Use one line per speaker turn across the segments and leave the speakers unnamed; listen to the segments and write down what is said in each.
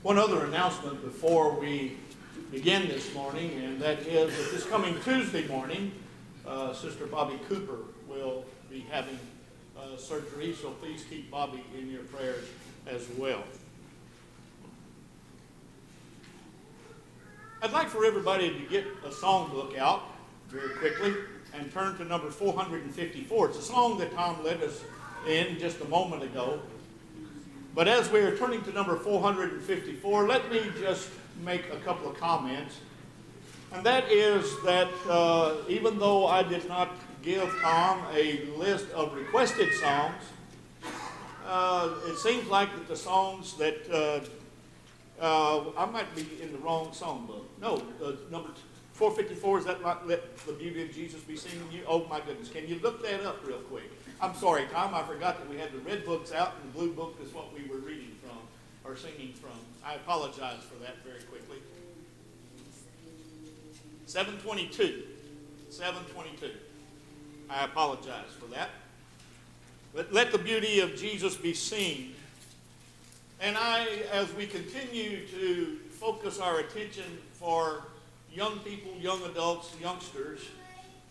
One other announcement before we begin this morning, and that is that this coming Tuesday morning, Sister Bobby Cooper will be having surgery, so please keep Bobby in your prayers as well. I'd like for everybody to get a song book out very quickly and turn to number 454. It's a song that Tom led us in just a moment ago. But as we are turning to number 454, let me just make a couple of comments. And that is that even though I did not give Tom a list of requested songs, it seems like that the songs that I might be in the wrong songbook. No, number 454, is that not Let the Beauty of Jesus Be Seen in You? Oh my goodness, can you look that up real quick? I'm sorry, Tom, I forgot that we had the red books out and the blue book is what we were reading from, or singing from. I apologize for that very quickly. 722. 722. I apologize for that. But let the beauty of Jesus be seen. And as we continue to focus our attention for young people, young adults, youngsters,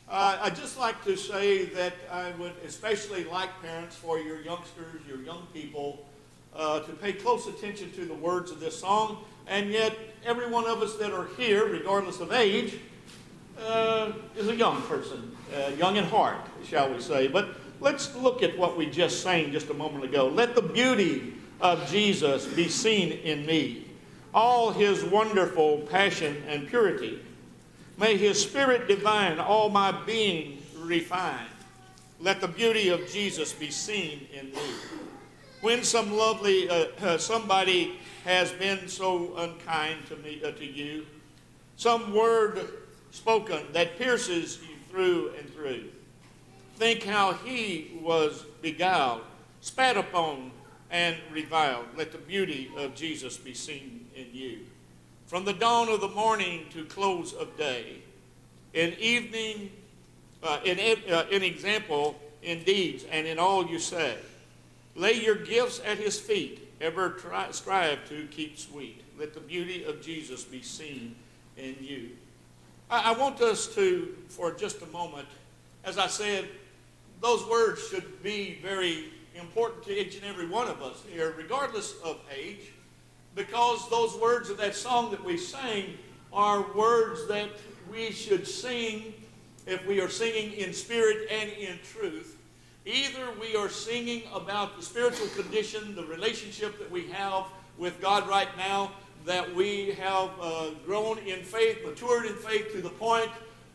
I'd just like to say that I would especially like parents for your youngsters, your young people, to pay close attention to the words of this song. And yet, every one of us that are here, regardless of age, is a young person, young in heart, shall we say. But let's look at what we just sang just a moment ago. Let the beauty of Jesus be seen in me, all his wonderful passion and purity. May his spirit divine all my being refine. Let the beauty of Jesus be seen in me. When some lovely somebody has been so unkind to me, to you, some word spoken that pierces you through and through, think how he was beguiled, spat upon, and reviled. Let the beauty of Jesus be seen in you. From the dawn of the morning to close of day, in evening, in example, in deeds, and in all you say. Lay your gifts at his feet, ever strive to keep sweet. Let the beauty of Jesus be seen in you. I want us to, for just a moment, as I said, those words should be very important to each and every one of us here, regardless of age, because those words of that song that we sang are words that we should sing if we are singing in spirit and in truth. Either we are singing about the spiritual condition, the relationship that we have with God right now, that we have grown in faith, matured in faith to the point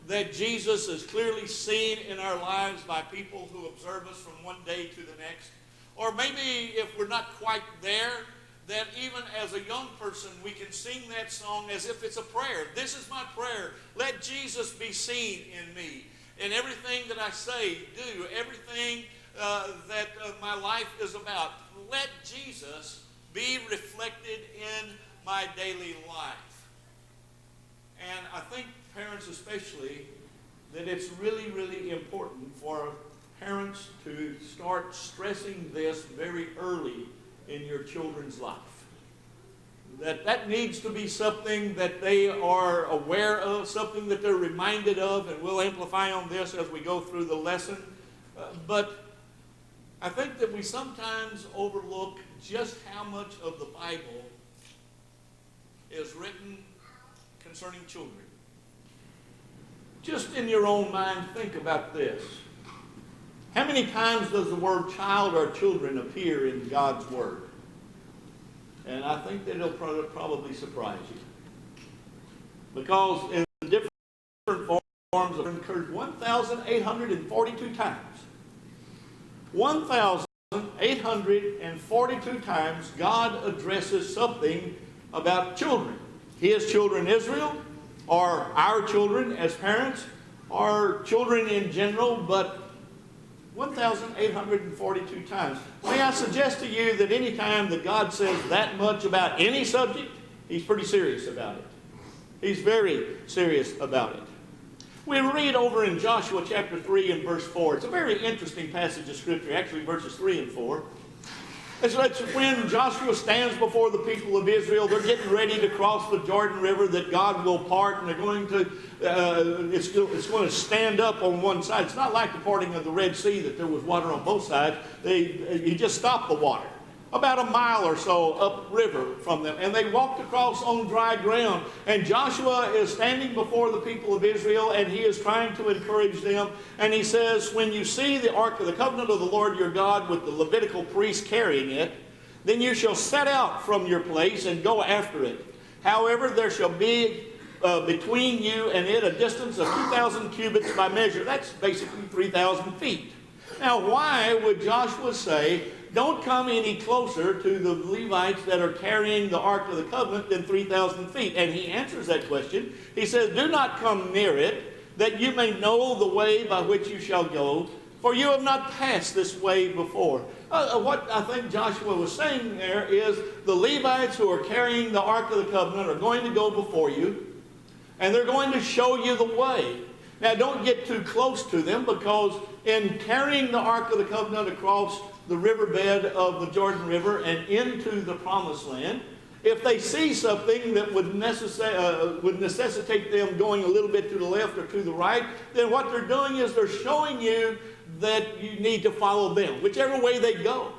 that Jesus is clearly seen in our lives by people who observe us from one day to the next. Or maybe if we're not quite there, that even as a young person we can sing that song as if it's a prayer. This is my prayer. Let Jesus be seen in me. In everything that I say, do, everything that my life is about, let Jesus be reflected in my daily life. And I think parents especially, that it's really, really important for parents to start stressing this very early in your children's life. That needs to be something that they are aware of, something that they're reminded of, and we'll amplify on this as we go through the lesson. But I think that we sometimes overlook just how much of the Bible is written concerning children. Just in your own mind, think about this. How many times does the word child or children appear in God's Word? And I think that it'll probably surprise you. Because in different forms it occurred 1,842 times. 1,842 times God addresses something about children. His children Israel, or our children as parents, or children in general, but 1,842 times. May I suggest to you that any time that God says that much about any subject, he's pretty serious about it. He's very serious about it. We read over in Joshua chapter 3 and verse 4. It's a very interesting passage of Scripture, actually verses 3 and 4. It's when Joshua stands before the people of Israel. They're getting ready to cross the Jordan River that God will part, and they're going to, it's going to stand up on one side. It's not like the parting of the Red Sea that there was water on both sides. He just stopped the water about a mile or so upriver from them. And they walked across on dry ground. And Joshua is standing before the people of Israel, and he is trying to encourage them. And he says, when you see the Ark of the Covenant of the Lord your God with the Levitical priests carrying it, then you shall set out from your place and go after it. However, there shall be between you and it a distance of 2,000 cubits by measure. That's basically 3,000 feet. Now, why would Joshua say, don't come any closer to the Levites that are carrying the Ark of the Covenant than 3,000 feet? And he answers that question. He says, do not come near it, that you may know the way by which you shall go, for you have not passed this way before. What I think Joshua was saying there is the Levites who are carrying the Ark of the Covenant are going to go before you, and they're going to show you the way. Now, don't get too close to them, because in carrying the Ark of the Covenant across the riverbed of the Jordan River and into the Promised Land, if they see something that would necessitate them going a little bit to the left or to the right, then what they're doing is they're showing you that you need to follow them, whichever way they go.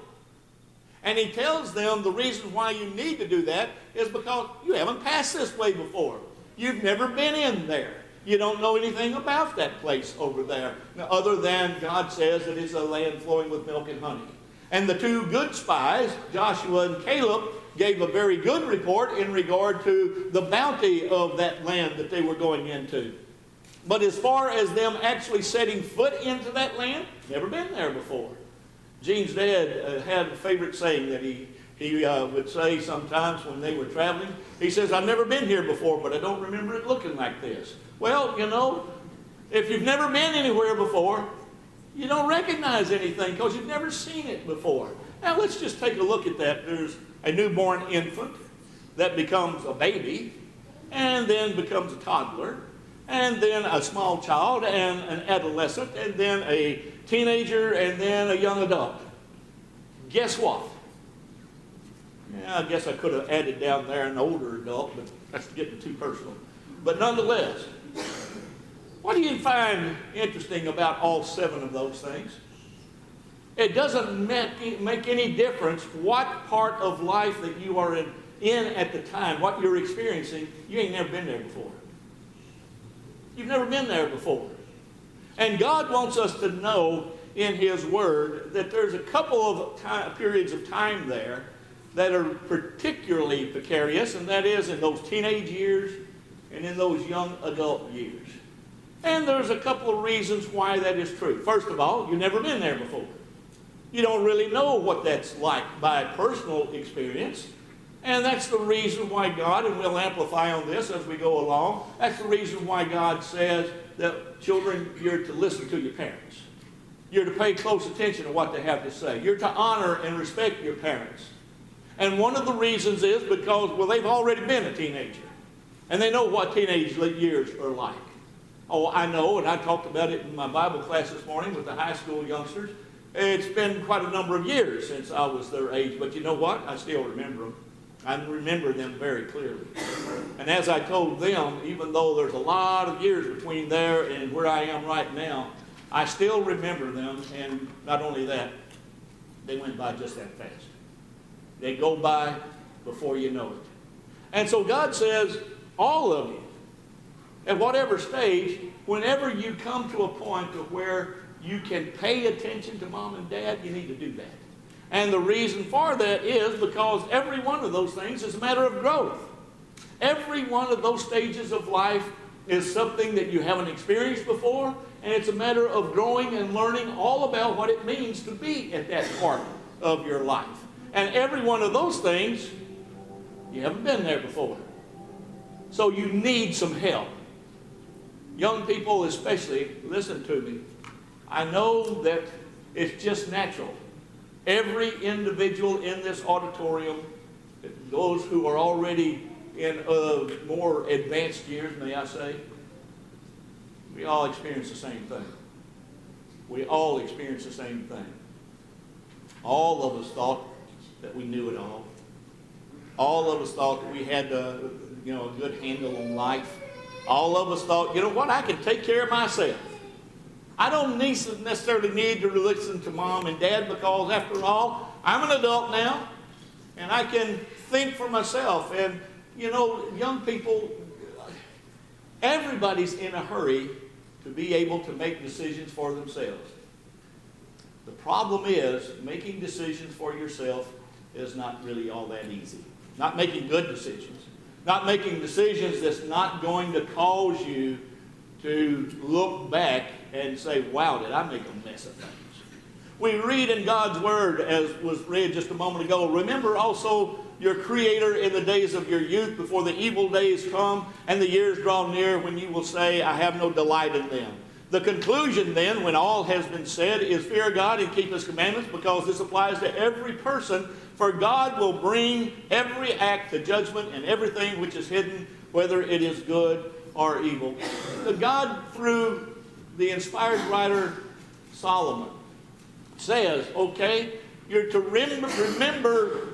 And he tells them the reason why you need to do that is because you haven't passed this way before. You've never been in there. You don't know anything about that place over there, other than God says that it's a land flowing with milk and honey. And the two good spies, Joshua and Caleb, gave a very good report in regard to the bounty of that land that they were going into. But as far as them actually setting foot into that land, never been there before. Gene's dad had a favorite saying that he would say sometimes when they were traveling. He says, I've never been here before, but I don't remember it looking like this. Well, you know, if you've never been anywhere before, you don't recognize anything because you've never seen it before. Now, let's just take a look at that. There's a newborn infant that becomes a baby, and then becomes a toddler, and then a small child, and an adolescent, and then a teenager, and then a young adult. Guess what? Yeah, I guess I could have added down there an older adult, but that's getting too personal. But nonetheless, what do you find interesting about all 7 of those things? It doesn't make any difference what part of life that you are in at the time, what you're experiencing. You ain't never been there before. You've never been there before. And God wants us to know in His Word that there's a couple of periods of time there that are particularly precarious, and that is in those teenage years and in those young adult years. And there's a couple of reasons why that is true. First of all, you've never been there before. You don't really know what that's like by personal experience. And that's the reason why God, and we'll amplify on this as we go along, that's the reason why God says that children, you're to listen to your parents. You're to pay close attention to what they have to say. You're to honor and respect your parents. And one of the reasons is because, well, they've already been a teenager. And they know what teenage years are like. Oh, I know, and I talked about it in my Bible class this morning with the high school youngsters. It's been quite a number of years since I was their age, but you know what? I still remember them. I remember them very clearly. And as I told them, even though there's a lot of years between there and where I am right now, I still remember them, and not only that, they went by just that fast. They go by before you know it. And so God says, all of you, at whatever stage, whenever you come to a point to where you can pay attention to mom and dad, you need to do that. And the reason for that is because every one of those things is a matter of growth. Every one of those stages of life is something that you haven't experienced before, and it's a matter of growing and learning all about what it means to be at that part of your life. And every one of those things, you haven't been there before. So you need some help. Young people especially, listen to me. I know that it's just natural. Every individual in this auditorium, those who are already in more advanced years, may I say, we all experience the same thing. We all experience the same thing. All of us thought that we knew it all. All of us thought that we had a good handle on life. All of us thought, you know what, I can take care of myself. I don't necessarily need to listen to mom and dad because, after all, I'm an adult now, and I can think for myself. And, young people, everybody's in a hurry to be able to make decisions for themselves. The problem is, making decisions for yourself is not really all that easy. Not making good decisions. Not making decisions that's not going to cause you to look back and say, wow, did I make a mess of things? We read in God's Word, as was read just a moment ago, remember also your Creator in the days of your youth, before the evil days come and the years draw near, when you will say, I have no delight in them. The conclusion then, when all has been said, is fear God and keep His commandments, because this applies to every person. For God will bring every act to judgment, and everything which is hidden, whether it is good or evil. God, through the inspired writer Solomon, says, okay, you're to remember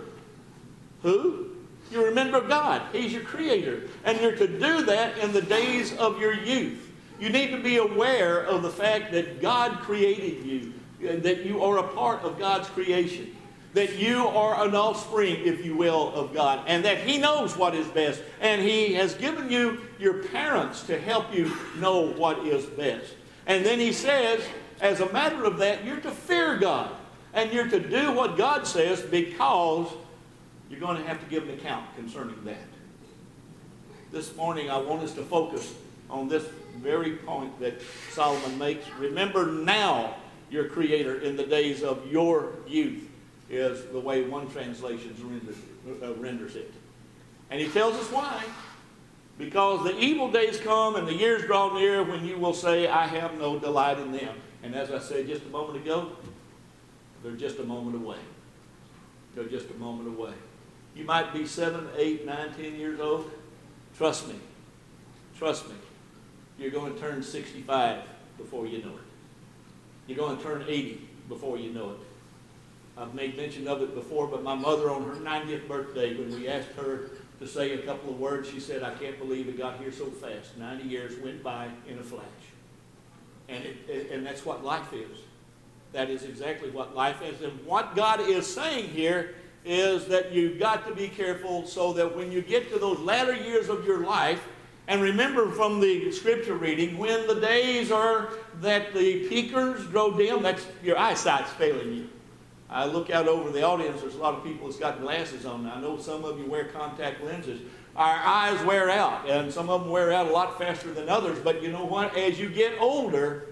who? You remember God. He's your Creator. And you're to do that in the days of your youth. You need to be aware of the fact that God created you, that you are a part of God's creation, that you are an offspring, if you will, of God, and that He knows what is best. And He has given you your parents to help you know what is best. And then He says, as a matter of that, you're to fear God. And you're to do what God says, because you're going to have to give an account concerning that. This morning I want us to focus on this very point that Solomon makes. Remember now your Creator in the days of your youth, is the way one translation renders it. And he tells us why. Because the evil days come and the years draw near when you will say, I have no delight in them. And as I said just a moment ago, they're just a moment away. They're just a moment away. You might be 7, 8, 9, 10 years old. Trust me. Trust me. You're going to turn 65 before you know it. You're going to turn 80 before you know it. I've made mention of it before, but my mother, on her 90th birthday, when we asked her to say a couple of words, she said, I can't believe it got here so fast. 90 years went by in a flash. And that's what life is. That is exactly what life is. And what God is saying here is that you've got to be careful, so that when you get to those latter years of your life, and remember from the scripture reading, when the days are that the peakers grow dim, that's your eyesight's failing you. I look out over the audience, there's a lot of people that's got glasses on. I know some of you wear contact lenses. Our eyes wear out, and some of them wear out a lot faster than others. But you know what? As you get older,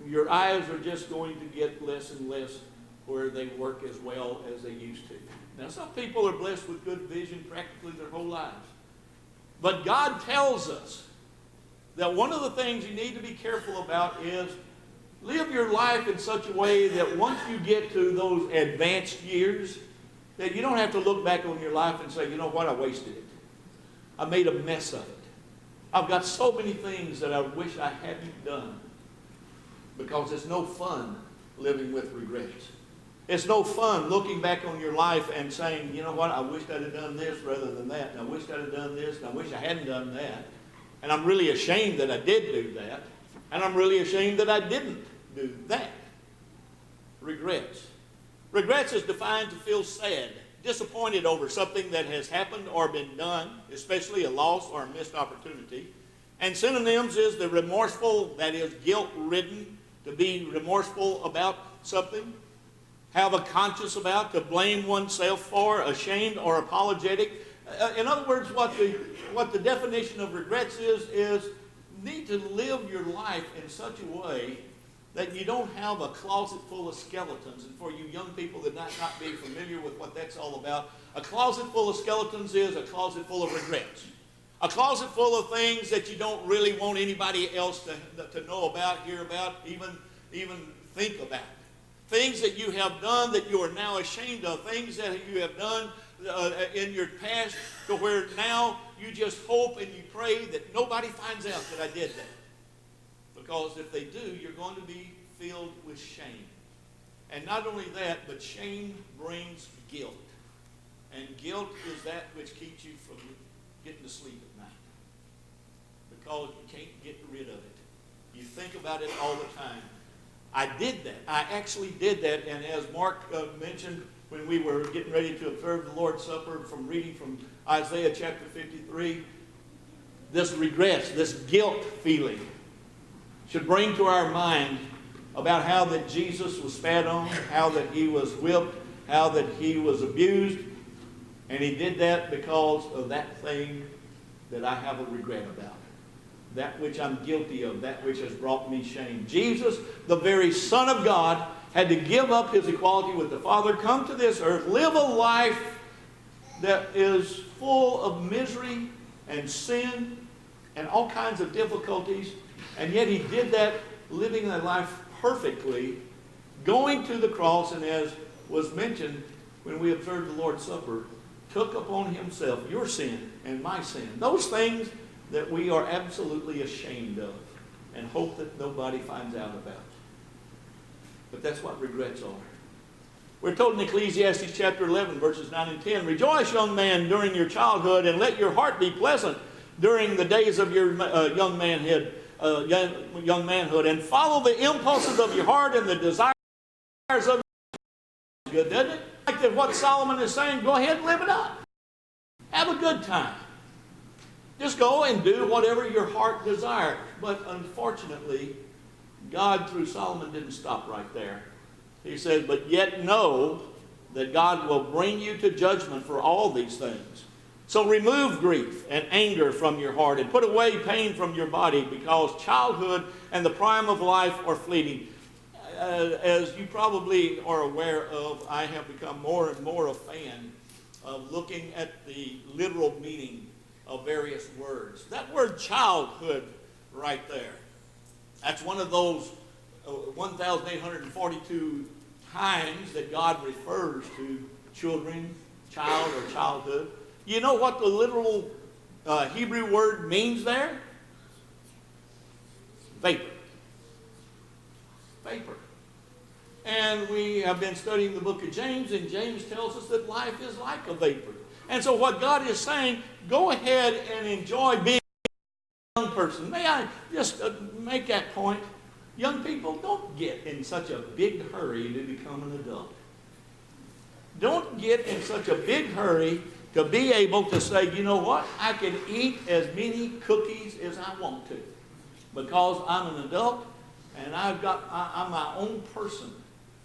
your eyes are just going to get less and less where they work as well as they used to. Now, some people are blessed with good vision practically their whole lives. But God tells us that one of the things you need to be careful about is live your life in such a way that once you get to those advanced years, that you don't have to look back on your life and say, you know what, I wasted it. I made a mess of it. I've got so many things that I wish I hadn't done. Because it's no fun living with regrets. It's no fun looking back on your life and saying, you know what, I wish I'd have done this rather than that, and I wish I'd have done this, and I wish I hadn't done that. And I'm really ashamed that I did do that, and I'm really ashamed that I didn't do that. Regrets. Regrets is defined to feel sad, disappointed over something that has happened or been done, especially a loss or a missed opportunity. And synonyms is the remorseful, that is guilt-ridden, to be remorseful about something, have a conscience about, to blame oneself for, ashamed or apologetic. In other words, what the definition of regrets is need to live your life in such a way that you don't have a closet full of skeletons. And for you young people that might not be familiar with what that's all about, a closet full of skeletons is a closet full of regrets. A closet full of things that you don't really want anybody else to know about, hear about, even think about. Things that you have done that you are now ashamed of. Things that you have done in your past to where now you just hope and you pray that nobody finds out that I did that. Because if they do, you're going to be filled with shame. And not only that, but shame brings guilt. And guilt is that which keeps you from getting to sleep at night. Because you can't get rid of it. You think about it all the time. I did that. I actually did that. And as Mark mentioned when we were getting ready to observe the Lord's Supper from reading from Isaiah chapter 53, this regret, this guilt feeling should bring to our mind about how that Jesus was spat on, how that he was whipped, how that he was abused. And he did that because of that thing that I have a regret about. That which I'm guilty of, that which has brought me shame. Jesus, the very Son of God, had to give up his equality with the Father, come to this earth, live a life that is full of misery and sin and all kinds of difficulties. And yet he did that, living a life perfectly, going to the cross, and as was mentioned when we observed the Lord's Supper, took upon himself your sin and my sin. Those things that we are absolutely ashamed of and hope that nobody finds out about. But that's what regrets are. We're told in Ecclesiastes chapter 11, verses 9 and 10, "Rejoice, young man, during your childhood, and let your heart be pleasant during the days of your young manhood, and follow the impulses of your heart and the desires of your heart." Good, doesn't it? Like that what Solomon is saying, go ahead and live it up. Have a good time. Just go and do whatever your heart desires. But unfortunately, God through Solomon didn't stop right there. He said, "But yet know that God will bring you to judgment for all these things. So remove grief and anger from your heart and put away pain from your body, because childhood and the prime of life are fleeting." As you probably are aware of, I have become more and more a fan of looking at the literal meaning of various words. That word childhood right there, that's one of those 1,842 times that God refers to children, child, or childhood. You know what the literal Hebrew word means there? Vapor. Vapor. And we have been studying the book of James, and James tells us that life is like a vapor. And so what God is saying, go ahead and enjoy being a young person. May I just make that point? Young people, don't get in such a big hurry to become an adult. Don't get in such a big hurry to be able to say, you know what, I can eat as many cookies as I want to because I'm an adult and I'm my own person.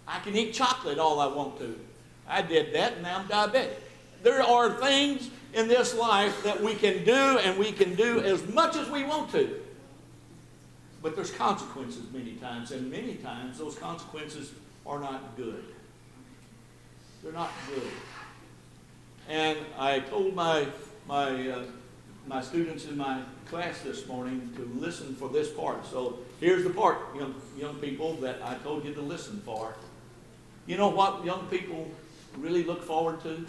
I can eat chocolate all I want to. I did that and now I'm diabetic. There are things in this life that we can do, and we can do as much as we want to. But there's consequences many times, and many times those consequences are not good. They're not good. And I told my students in my class this morning to listen for this part. So here's the part, young people, that I told you to listen for. You know what young people really look forward to?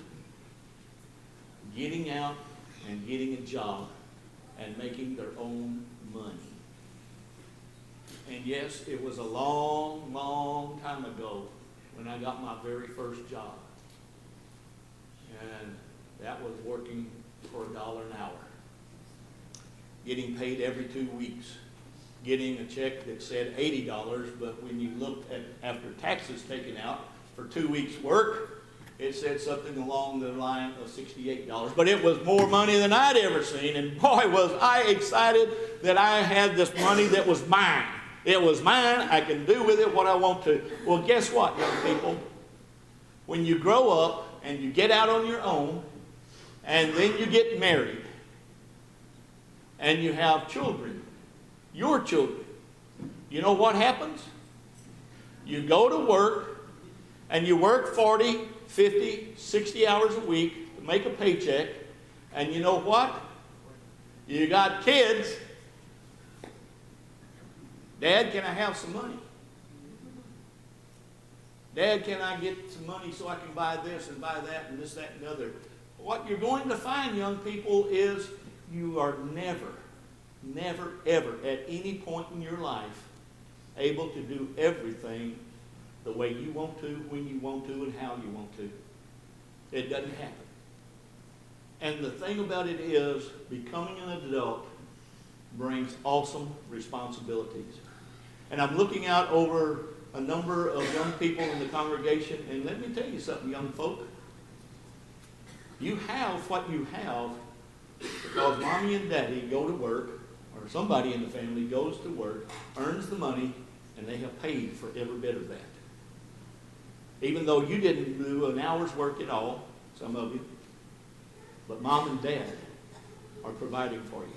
Getting out and getting a job and making their own money. And yes, it was a long, long time ago when I got my very first job. And that was working for $1 an hour. Getting paid every 2 weeks. Getting a check that said $80, but when you looked at, after taxes taken out, for 2 weeks' work, it said something along the line of $68. But it was more money than I'd ever seen, and boy, was I excited that I had this money that was mine. It was mine. I can do with it what I want to. Well, guess what, young people? When you grow up and you get out on your own, and then you get married, and you have children, your children, you know what happens? You go to work, and you work 40, 50, 60 hours a week to make a paycheck, and you know what? You got kids. Dad, can I have some money? Dad, can I get some money so I can buy this and buy that and this, that, and the other? What you're going to find, young people, is you are never, never, ever at any point in your life able to do everything the way you want to, when you want to, and how you want to. It doesn't happen. And the thing about it is, becoming an adult brings awesome responsibilities. And I'm looking out over a number of young people in the congregation, and let me tell you something, young folk. You have what you have because mommy and daddy go to work, or somebody in the family goes to work, earns the money, and they have paid for every bit of that. Even though you didn't do an hour's work at all, some of you, but mom and dad are providing for you.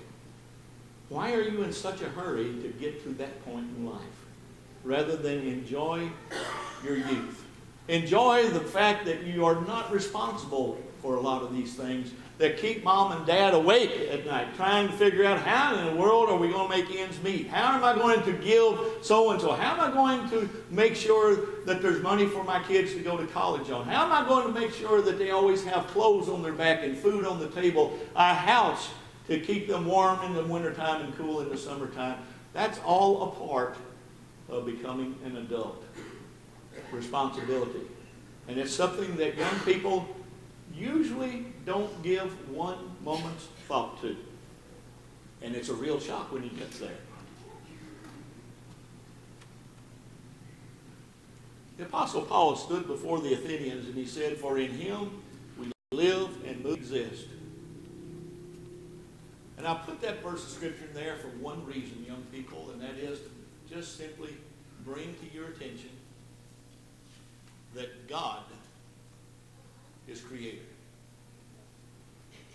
Why are you in such a hurry to get to that point in life rather than enjoy your youth? Enjoy the fact that you are not responsible for a lot of these things that keep mom and dad awake at night, trying to figure out how in the world are we going to make ends meet? How am I going to give so-and-so? How am I going to make sure that there's money for my kids to go to college on? How am I going to make sure that they always have clothes on their back and food on the table, a house to keep them warm in the wintertime and cool in the summertime? That's all a part of becoming an adult. Responsibility. And it's something that young people usually don't give one moment's thought to. And it's a real shock when he gets there. The Apostle Paul stood before the Athenians and he said, "For in him we live and move, exist." And I put that verse of scripture in there for one reason, young people, and that is to just simply bring to your attention that God is creator.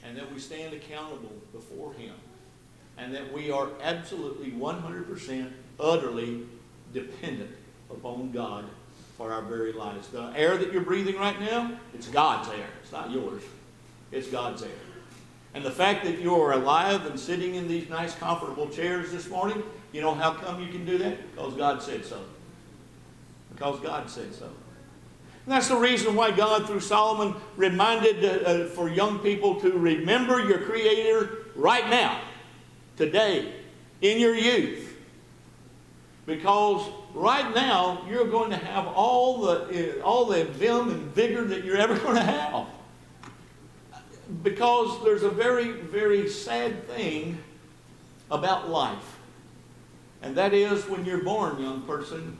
And that we stand accountable before him. And that we are absolutely 100% utterly dependent upon God for our very lives. The air that you're breathing right now, it's God's air. It's not yours. It's God's air. And the fact that you are alive and sitting in these nice comfortable chairs this morning, you know how come you can do that? Because God said so. Because God said so. And that's the reason why God, through Solomon, reminded for young people to remember your Creator right now, today, in your youth. Because right now, you're going to have all the vim and vigor that you're ever going to have. Because there's a very, very sad thing about life. And that is when you're born, young person,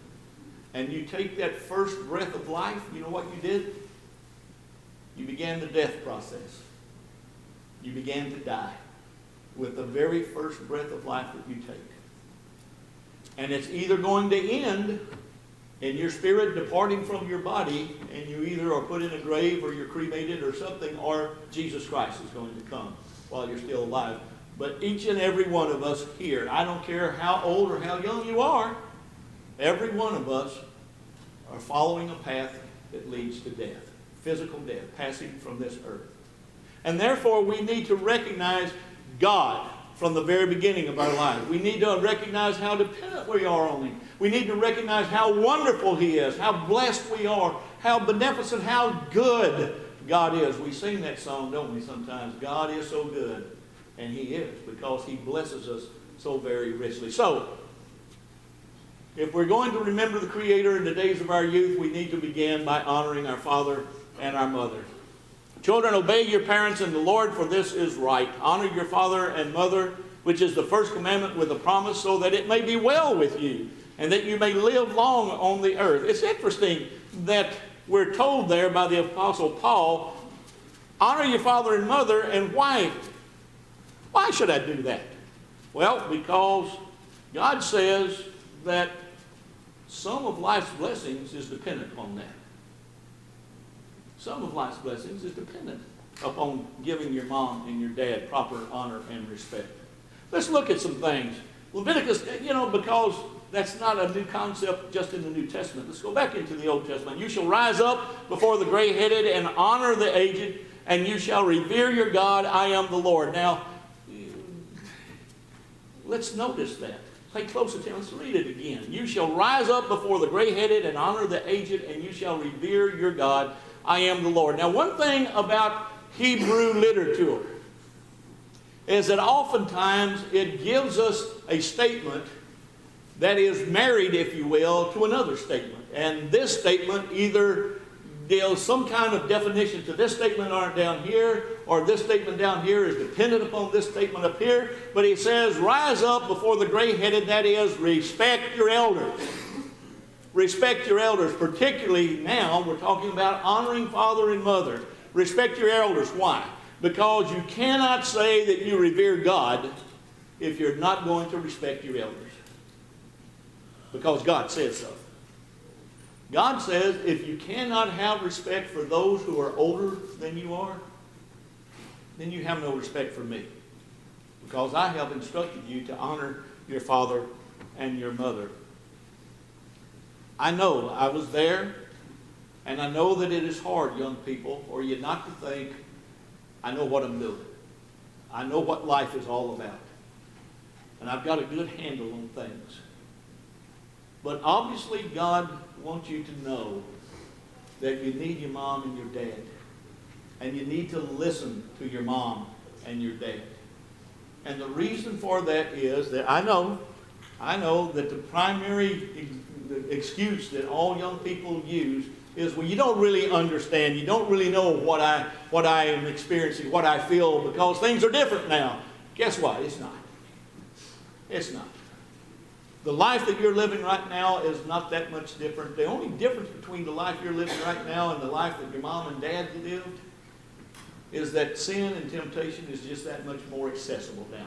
and you take that first breath of life, you know what you did? You began the death process. You began to die with the very first breath of life that you take. And it's either going to end in your spirit departing from your body, and you either are put in a grave or you're cremated or something, or Jesus Christ is going to come while you're still alive. But each and every one of us here, I don't care how old or how young you are, every one of us are following a path that leads to death, physical death, passing from this earth. And therefore, we need to recognize God from the very beginning of our lives. We need to recognize how dependent we are on him. We need to recognize how wonderful he is, how blessed we are, how beneficent, how good God is. We sing that song, don't we, sometimes? God is so good. And he is, because he blesses us so very richly. So, if we're going to remember the Creator in the days of our youth, we need to begin by honoring our father and our mother. Children, obey your parents in the Lord, for this is right. Honor your father and mother, which is the first commandment with a promise, so that it may be well with you, and that you may live long on the earth. It's interesting that we're told there by the Apostle Paul, honor your father and mother, and why? Why should I do that? Well, because God says that some of life's blessings is dependent upon that. Some of life's blessings is dependent upon giving your mom and your dad proper honor and respect. Let's look at some things. Leviticus, because that's not a new concept just in the New Testament. Let's go back into the Old Testament. You shall rise up before the gray-headed and honor the aged, and you shall revere your God. I am the Lord. Now, let's notice that. Pay close attention. Let's read it again. You shall rise up before the gray-headed and honor the aged, and you shall revere your God. I am the Lord. Now, one thing about Hebrew literature is that oftentimes it gives us a statement that is married, if you will, to another statement. And this statement either there's some kind of definition to this statement aren't down here, or this statement down here is dependent upon this statement up here. But he says, rise up before the gray-headed, that is, respect your elders. Respect your elders, particularly now we're talking about honoring father and mother. Respect your elders. Why? Because you cannot say that you revere God if you're not going to respect your elders. Because God says so. God says if you cannot have respect for those who are older than you are, then you have no respect for me. Because I have instructed you to honor your father and your mother. I know I was there, and I know that it is hard, young people, for you not to think, I know what I'm doing. I know what life is all about. And I've got a good handle on things. But obviously God wants you to know that you need your mom and your dad. And you need to listen to your mom and your dad. And the reason for that is that I know that the primary excuse that all young people use is, well, you don't really understand. You don't really know what I am experiencing, what I feel, because things are different now. Guess what? It's not. It's not. The life that you're living right now is not that much different. The only difference between the life you're living right now and the life that your mom and dad lived is that sin and temptation is just that much more accessible now.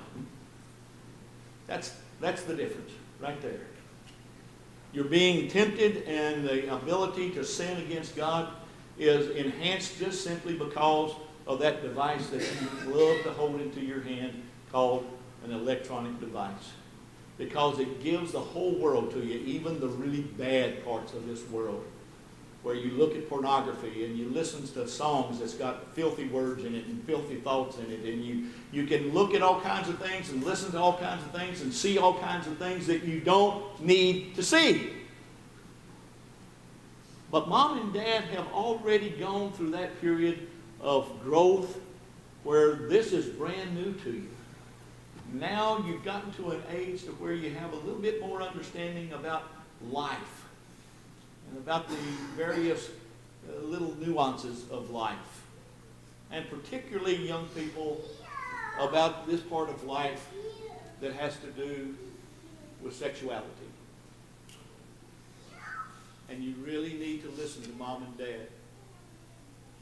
That's the difference right there. You're being tempted, and the ability to sin against God is enhanced just simply because of that device that you love to hold into your hand called an electronic device. Because it gives the whole world to you, even the really bad parts of this world, where you look at pornography and you listen to songs that's got filthy words in it and filthy thoughts in it, and you can look at all kinds of things and listen to all kinds of things and see all kinds of things that you don't need to see. But mom and dad have already gone through that period of growth where this is brand new to you. Now you've gotten to an age to where you have a little bit more understanding about life and about the various little nuances of life. And particularly young people, about this part of life that has to do with sexuality. And you really need to listen to mom and dad,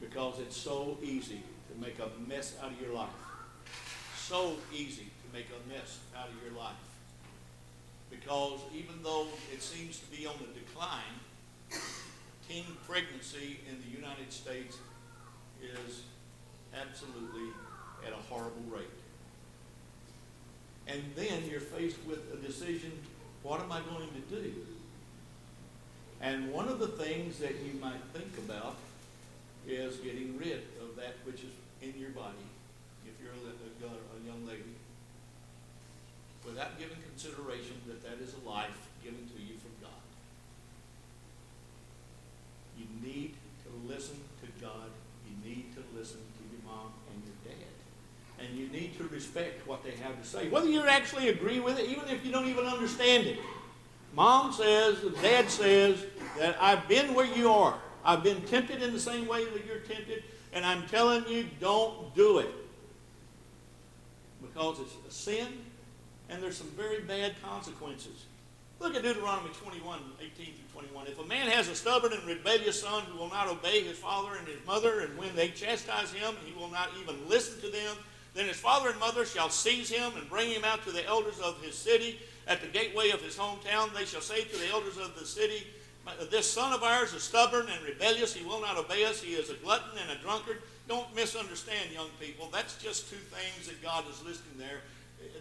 because it's so easy to make a mess out of your life. So easy to make a mess out of your life. Because even though it seems to be on the decline, teen pregnancy in the United States is absolutely at a horrible rate. And then you're faced with a decision, what am I going to do? And one of the things that you might think about is getting rid of that which is in your body, if you're a young lady, without giving consideration that that is a life given to you from God. You need to listen to God. You need to listen to your mom and your dad. And you need to respect what they have to say, whether you actually agree with it, even if you don't even understand it. Mom says, dad says, that I've been where you are. I've been tempted in the same way that you're tempted, and I'm telling you, don't do it. Because it's a sin, and there's some very bad consequences. Look at Deuteronomy 21, 18 through 21. If a man has a stubborn and rebellious son who will not obey his father and his mother, and when they chastise him, he will not even listen to them, then his father and mother shall seize him and bring him out to the elders of his city. At the gateway of his hometown, they shall say to the elders of the city, this son of ours is stubborn and rebellious. He will not obey us. He is a glutton and a drunkard. Don't misunderstand, young people. That's just two things that God is listing there.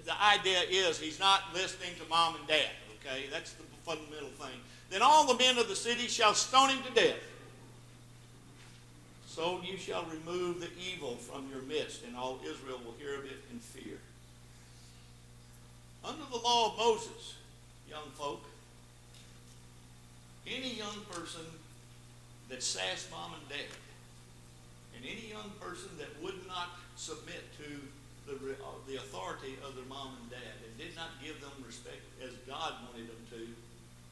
The idea is he's not listening to mom and dad. Okay, that's the fundamental thing. Then all the men of the city shall stone him to death. So you shall remove the evil from your midst, and all Israel will hear of it in fear. Under the law of Moses, young folk, any young person that sassed mom and dad, and any young person that would not submit to the authority of their mom and dad and did not give them respect as God wanted them to,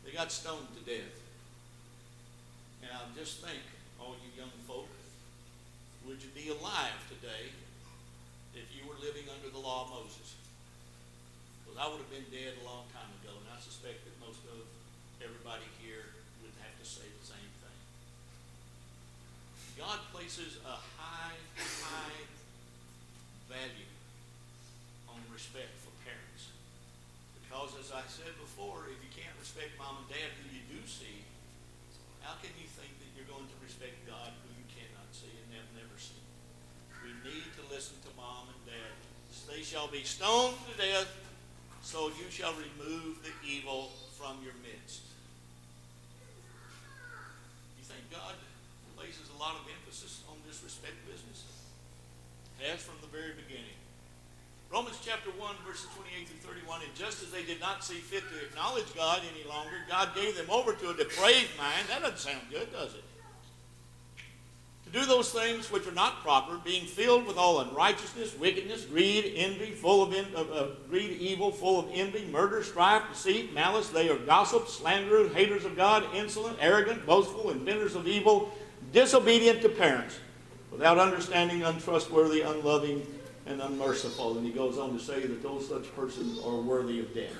they got stoned to death. And I just think all you young folk, would you be alive today if you were living under the law of Moses? Because I would have been dead a long time ago, and I suspect that most of everybody here would have to say the same thing. God places a high value on respect for parents. Because as I said before, if you can't respect mom and dad who you do see, how can you think that you're going to respect God who you cannot see and have never seen? We need to listen to mom and dad. They shall be stoned to death, so you shall remove the evil from your midst. You think God places a lot of emphasis on this respect business? As from the very beginning. Romans chapter 1, verses 28 through 31, and just as they did not see fit to acknowledge God any longer, God gave them over to a depraved mind. That doesn't sound good, does it? To do those things which are not proper, being filled with all unrighteousness, wickedness, greed, envy, greed, evil, full of envy, murder, strife, deceit, malice. They are gossips, slanderers, haters of God, insolent, arrogant, boastful, inventors of evil, disobedient to parents, without understanding, untrustworthy, unloving, and unmerciful. And he goes on to say that those such persons are worthy of death.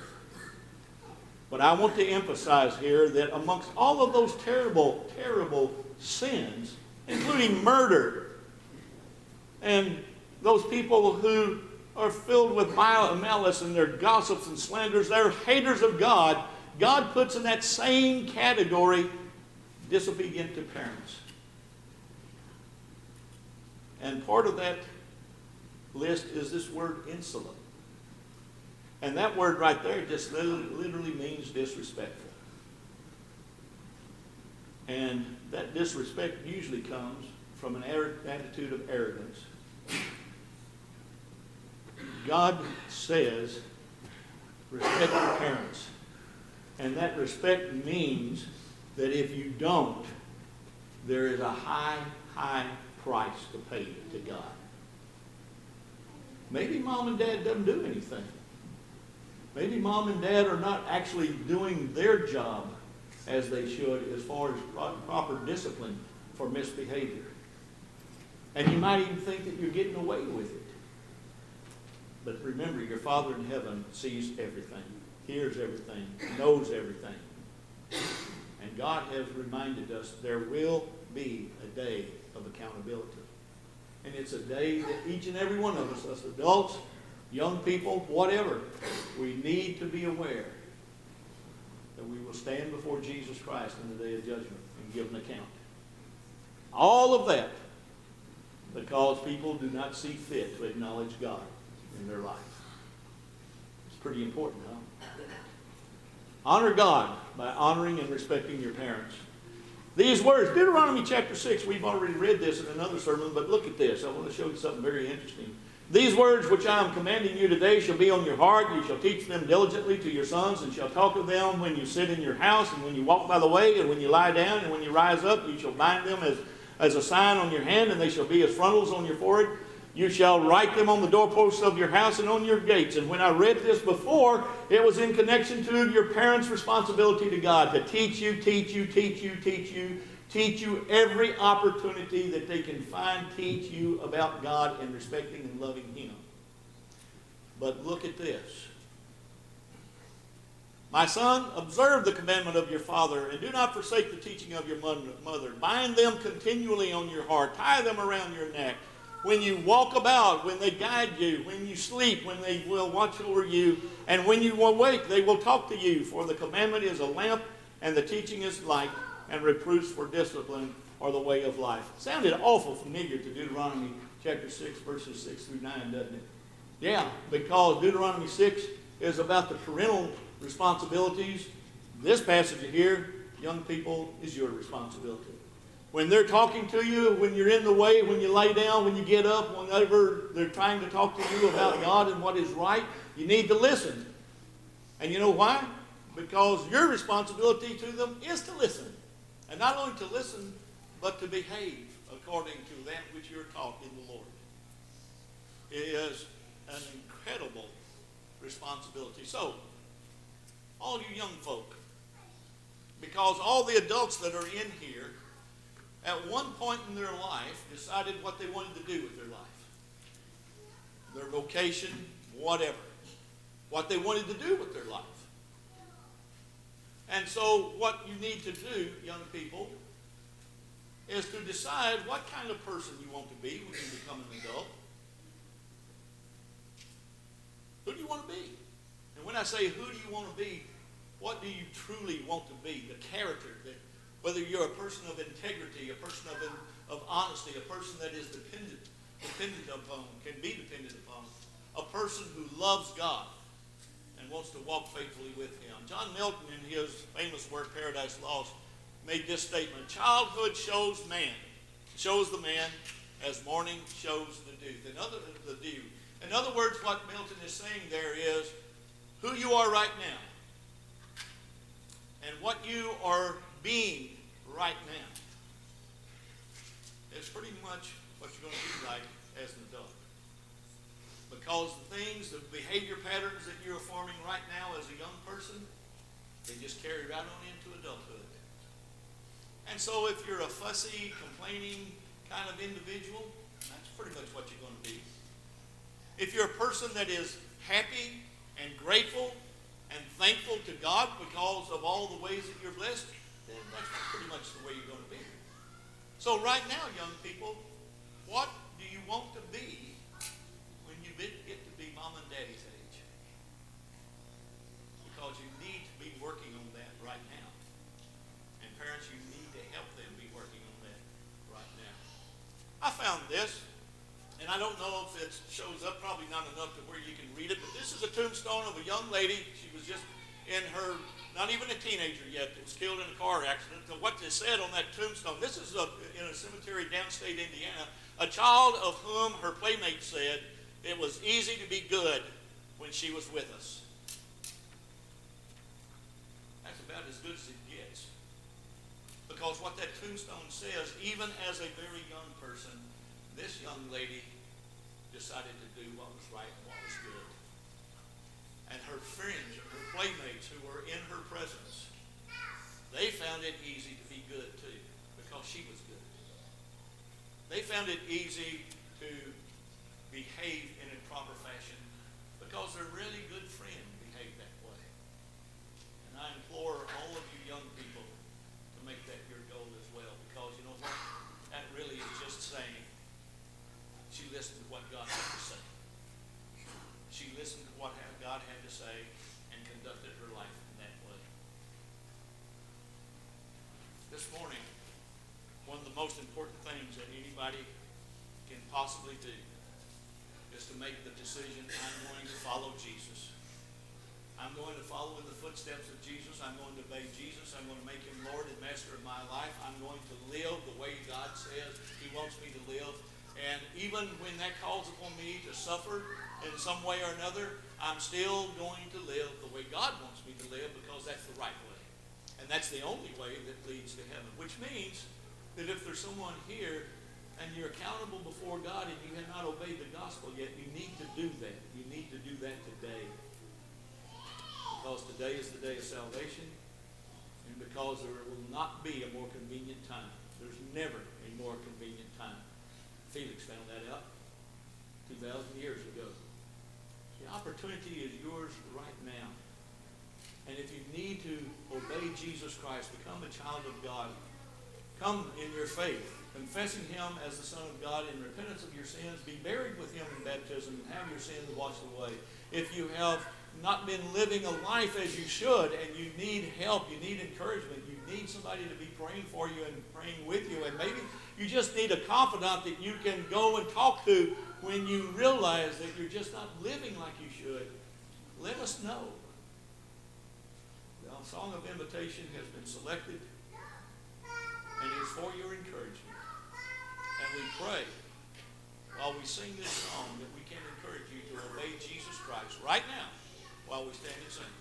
But I want to emphasize here that amongst all of those terrible, terrible sins, including murder, and those people who are filled with malice and they're gossips and slanders, they're haters of God, God puts in that same category disobedient to parents. And part of that list is this word insolent. And that word right there just literally means disrespectful. And that disrespect usually comes from an attitude of arrogance. God says, respect your parents. And that respect means that if you don't, there is a high price to pay to God. Maybe mom and dad doesn't do anything. Maybe mom and dad are not actually doing their job as they should as far as proper discipline for misbehavior. And you might even think that you're getting away with it. But remember, your Father in heaven sees everything, hears everything, knows everything. And God has reminded us there will be a day of accountability. And it's a day that each and every one of us adults, young people, whatever, we need to be aware that we will stand before Jesus Christ in the day of judgment and give an account. All of that because people do not see fit to acknowledge God in their life. It's pretty important, huh? Honor God by honoring and respecting your parents. These words, Deuteronomy chapter 6, we've already read this in another sermon, but look at this. I want to show you something very interesting. These words which I am commanding you today shall be on your heart. You shall teach them diligently to your sons, and shall talk of them when you sit in your house, and when you walk by the way, and when you lie down, and when you rise up. You shall bind them as a sign on your hand, and they shall be as frontals on your forehead. You shall write them on the doorposts of your house and on your gates. And when I read this before, it was in connection to your parents' responsibility to God to teach you every opportunity that they can find, teach you about God and respecting and loving Him. But look at this. My son, observe the commandment of your father, and do not forsake the teaching of your mother. Bind them continually on your heart. Tie them around your neck. When you walk about, when they guide you, when you sleep, when they will watch over you, and when you awake, they will talk to you. For the commandment is a lamp, and the teaching is light, and reproofs for discipline are the way of life. Sounded awful familiar to Deuteronomy chapter 6, verses 6 through 9, doesn't it? Yeah, because Deuteronomy 6 is about the parental responsibilities. This passage here, young people, is your responsibility. When they're talking to you, when you're in the way, when you lay down, when you get up, whenever they're trying to talk to you about God and what is right, you need to listen. And you know why? Because your responsibility to them is to listen. And not only to listen, but to behave according to that which you're taught in the Lord. It is an incredible responsibility. So, all you young folk, because all the adults that are in here at one point in their life, decided what they wanted to do with their life. Their vocation, whatever. What they wanted to do with their life. And so what you need to do, young people, is to decide what kind of person you want to be when you become an adult. Who do you want to be? And when I say who do you want to be, what do you truly want to be? The character, whether you're a person of integrity, a person of honesty, a person that is dependent upon, can be dependent upon, a person who loves God and wants to walk faithfully with Him. John Milton, in his famous work, Paradise Lost, made this statement: childhood shows the man as morning shows the dew. In other words, what Milton is saying there is who you are right now and what you are being right now. It's pretty much what you're going to be like as an adult. Because the behavior patterns that you're forming right now as a young person, they just carry right on into adulthood. And so if you're a fussy, complaining kind of individual, that's pretty much what you're going to be. If you're a person that is happy and grateful and thankful to God because of all the ways that you're blessed, then that's pretty much the way you're going to be. So right now, young people, what do you want to be when you get to be mom and daddy's age? Because you need to be working on that right now. And parents, you need to help them be working on that right now. I found this, and I don't know if it shows up, probably not enough to where you can read it, but this is a tombstone of a young lady. She was just in her, not even a teenager yet, that was killed in a car accident. So what they said on that tombstone, this is in a cemetery downstate Indiana, a child of whom her playmate said it was easy to be good when she was with us. That's about as good as it gets. Because what that tombstone says, even as a very young person, this young lady decided to do what was right and what was good. And her friends and her playmates who were in her presence, they found it easy to be good too, because she was good. They found it easy to behave in a proper fashion because their really good friend behaved that way. And I implore all of you young people to make that your goal as well, because you know what? That really is just saying she listened to what God had to say. She listened to what God had to say and conducted her life in that way. This morning, one of the most important things that anybody can possibly do is to make the decision, I'm going to follow Jesus. I'm going to follow in the footsteps of Jesus. I'm going to obey Jesus. I'm going to make Him Lord and Master of my life. I'm going to live the way God says He wants me to live. And even when that calls upon me to suffer in some way or another, I'm still going to live the way God wants me to live, because that's the right way. And that's the only way that leads to heaven. Which means that if there's someone here and you're accountable before God and you have not obeyed the gospel yet, you need to do that. You need to do that today. Because today is the day of salvation, and because there will not be a more convenient time. There's never a more convenient time. Felix found that out 2,000 years ago. The opportunity is yours right now. And if you need to obey Jesus Christ, become a child of God, come in your faith, confessing Him as the Son of God in repentance of your sins, be buried with Him in baptism, and have your sins washed away. If you have not been living a life as you should, and you need help, you need encouragement, you need somebody to be praying for you and praying with you, and maybe you just need a confidant that you can go and talk to when you realize that you're just not living like you should, let us know. The song of invitation has been selected, and it's for your encouragement. And we pray, while we sing this song, that we can encourage you to obey Jesus Christ right now while we stand and sing.